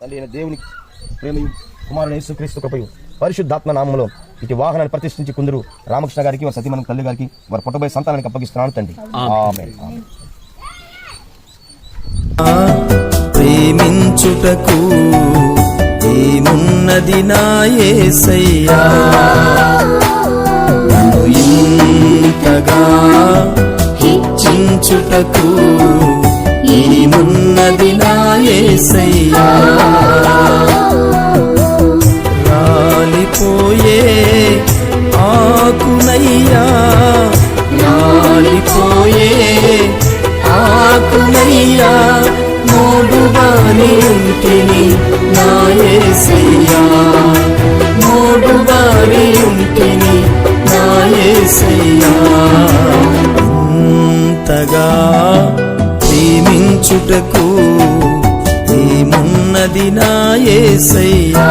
తండ్రి అయిన దేవునికి ప్రేమయు కుమారుని యేసుక్రీస్తు కృపయు పరిశుద్ధాత్మ నామములో ఇటు వాహనాన్ని ప్రతిష్ఠించి కొందరు రామకృష్ణ గారికి వారి సతీమణి తల్లి గారికి వారి పుట్టబోయే సంతానానికి అప్పగిస్తున్నాను తండ్రి. ఆమేన్. ప్రేమించుటకు ఏమున్నది నా యేసయ్యా, నన్ను ఇంతగా హెచ్చించుటకు ఏమున్నది నా యేసయ్యా. రాలిపోయే ఆకునయ్యా, రాలిపోయే ఆకునయ్యా, మోడుగాని ఉంటిని నా యేసయ్యా, మోడుగాని ఉంటిని నా యేసయ్యా. ఇంతగా ప్రేమించుటకు ఏమున్నది నా యేసయ్యా.